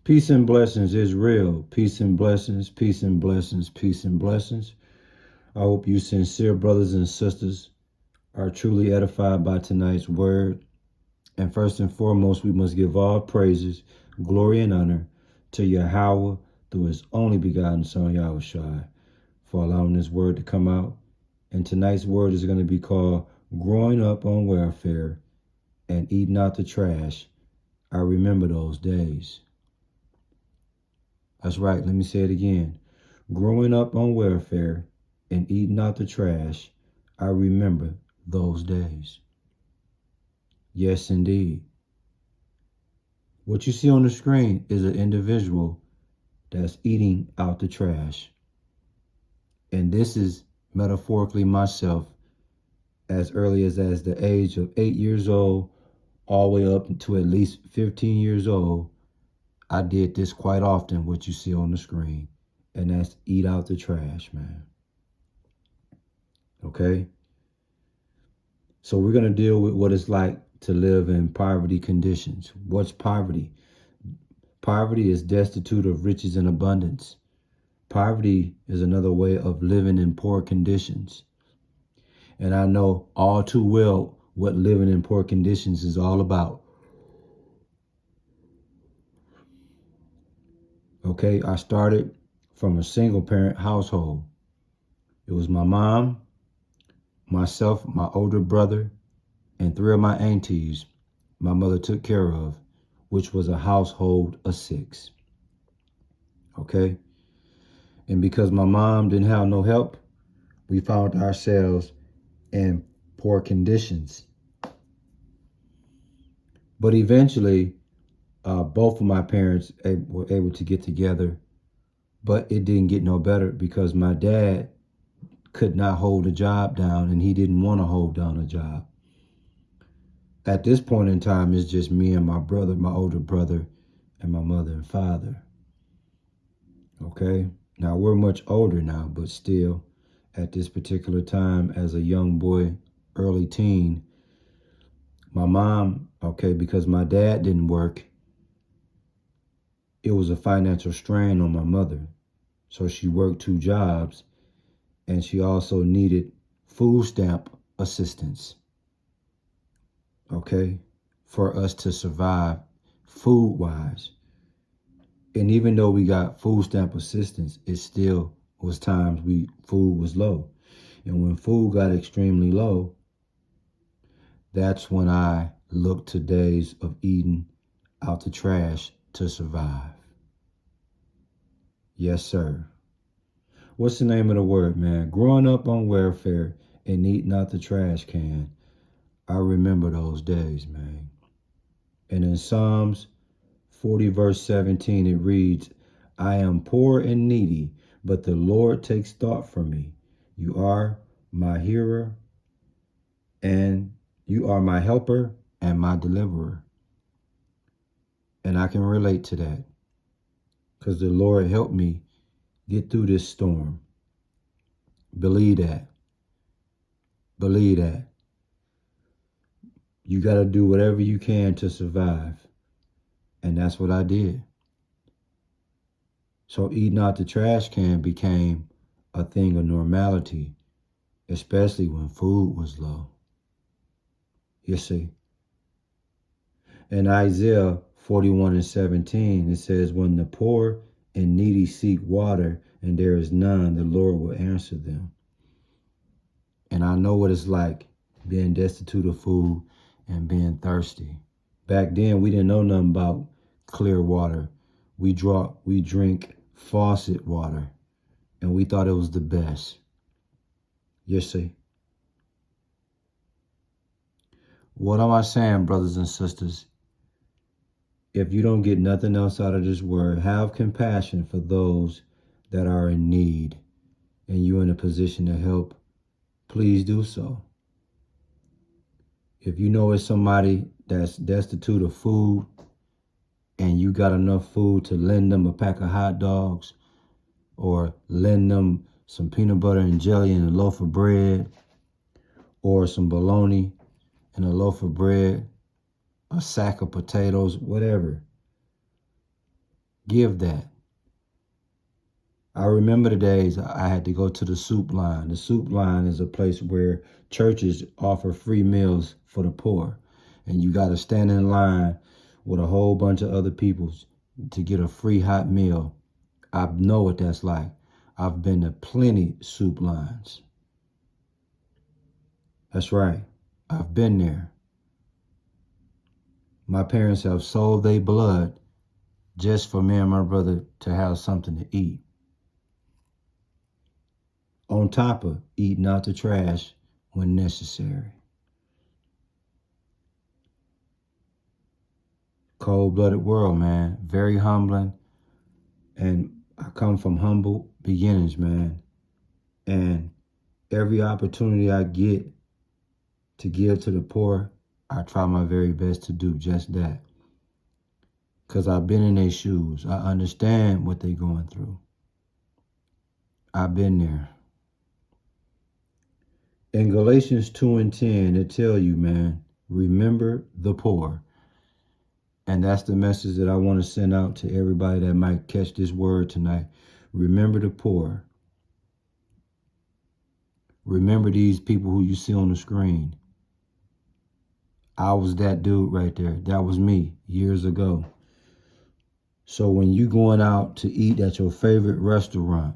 Peace and blessings is real. Peace and blessings, peace and blessings, peace and blessings. I hope you sincere brothers and sisters are truly edified by tonight's word. And first and foremost, we must give all praises, glory, and honor to Yahweh through his only begotten Son, Yahushua, for allowing this word to come out. And tonight's word is going to be called Growing Up on Welfare and Eating Out the Trash. I remember those days. That's right, let me say it again. Growing up on welfare and eating out the trash, I remember those days. Yes, indeed. What you see on the screen is an individual that's eating out the trash. And this is metaphorically myself as early as the age of 8 years old, all the way up to at least 15 years old. I did this quite often, what you see on the screen. And that's eat out the trash, man. Okay? So we're going to deal with what it's like to live in poverty conditions. What's poverty? Poverty is destitute of riches and abundance. Poverty is another way of living in poor conditions. And I know all too well what living in poor conditions is all about. Okay, I started from a single parent household. It was my mom, myself, my older brother, and 3 of my aunties my mother took care of, which was a household of 6. Okay? And because my mom didn't have no help, we found ourselves in poor conditions. But eventually, both of my parents were able to get together, but it didn't get no better because my dad could not hold a job down and he didn't want to hold down a job. At this point in time, it's just me and my brother, my older brother, and my mother and father. Okay? Now, we're much older now, but still, at this particular time, as a young boy, early teen, my mom, okay, because my dad didn't work, it was a financial strain on my mother. So she worked 2 jobs, and she also needed food stamp assistance, okay, for us to survive food-wise. And even though we got food stamp assistance, it still was times food was low. And when food got extremely low, that's when I looked to days of eating out the trash to survive. Yes, sir. What's the name of the word, man? Growing up on welfare and eating out the trash can. I remember those days, man. And in Psalms 40 verse 17, it reads, I am poor and needy, but the Lord takes thought for me. You are my hearer, and you are my helper and my deliverer. And I can relate to that because the Lord helped me get through this storm. Believe that. Believe that. You got to do whatever you can to survive. And that's what I did. So eating out the trash can became a thing of normality, especially when food was low. You see. In Isaiah 41 and 17, it says, when the poor and needy seek water and there is none, the Lord will answer them. And I know what it's like being destitute of food and being thirsty. Back then, we didn't know nothing about clear water. We drink faucet water, and we thought it was the best. You see. What am I saying, brothers and sisters? If you don't get nothing else out of this word, have compassion for those that are in need, and you're in a position to help, please do so. If you know it's somebody that's destitute of food and you got enough food to lend them a pack of hot dogs or lend them some peanut butter and jelly and a loaf of bread or some bologna and a loaf of bread, a sack of potatoes, whatever. Give that. I remember the days I had to go to the soup line. The soup line is a place where churches offer free meals for the poor. And you got to stand in line with a whole bunch of other people to get a free hot meal. I know what that's like. I've been to plenty soup lines. That's right. I've been there. My parents have sold their blood just for me and my brother to have something to eat. On top of eating out the trash when necessary. Cold-blooded world, man. Very humbling. And I come from humble beginnings, man. And every opportunity I get to give to the poor, I try my very best to do just that. Because I've been in their shoes. I understand what they're going through. I've been there. In Galatians 2:10, it tell you, man, remember the poor. And that's the message that I want to send out to everybody that might catch this word tonight. Remember the poor. Remember these people who you see on the screen. I was that dude right there. That was me years ago. So when you going out to eat at your favorite restaurant,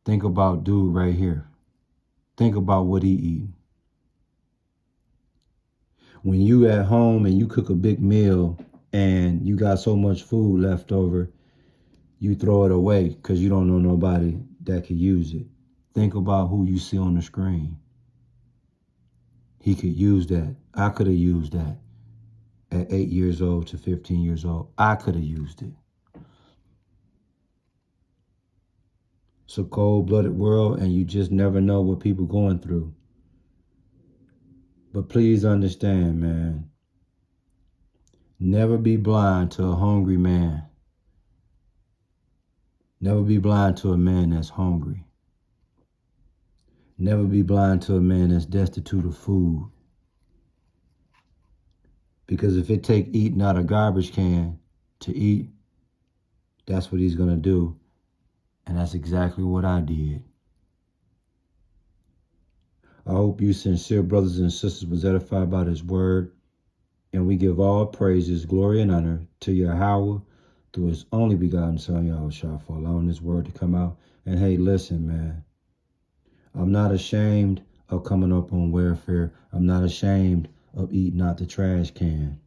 think about dude right here. Think about what he eating. When you at home and you cook a big meal and you got so much food left over, you throw it away because you don't know nobody that could use it. Think about who you see on the screen. He could use that. I could have used that at 8 years old to 15 years old. I could have used it. It's a cold-blooded world, and you just never know what people going through. But please understand, man, never be blind to a hungry man. Never be blind to a man that's hungry. Never be blind to a man that's destitute of food. Because if it take eating out a garbage can to eat, that's what he's going to do. And that's exactly what I did. I hope you sincere brothers and sisters was edified by this word. And we give all praises, glory, and honor to Yahweh through his only begotten Son, Yahushua, for allowing this word to come out. And hey, listen, man. I'm not ashamed of coming up on welfare. I'm not ashamed of eating out the trash can.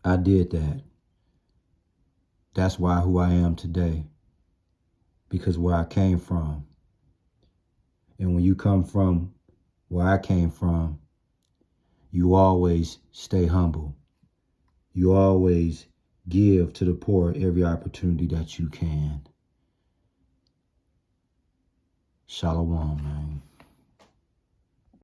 I did that. That's why who I am today. Because where I came from. And when you come from where I came from, you always stay humble. You always give to the poor every opportunity that you can. Shalom, man.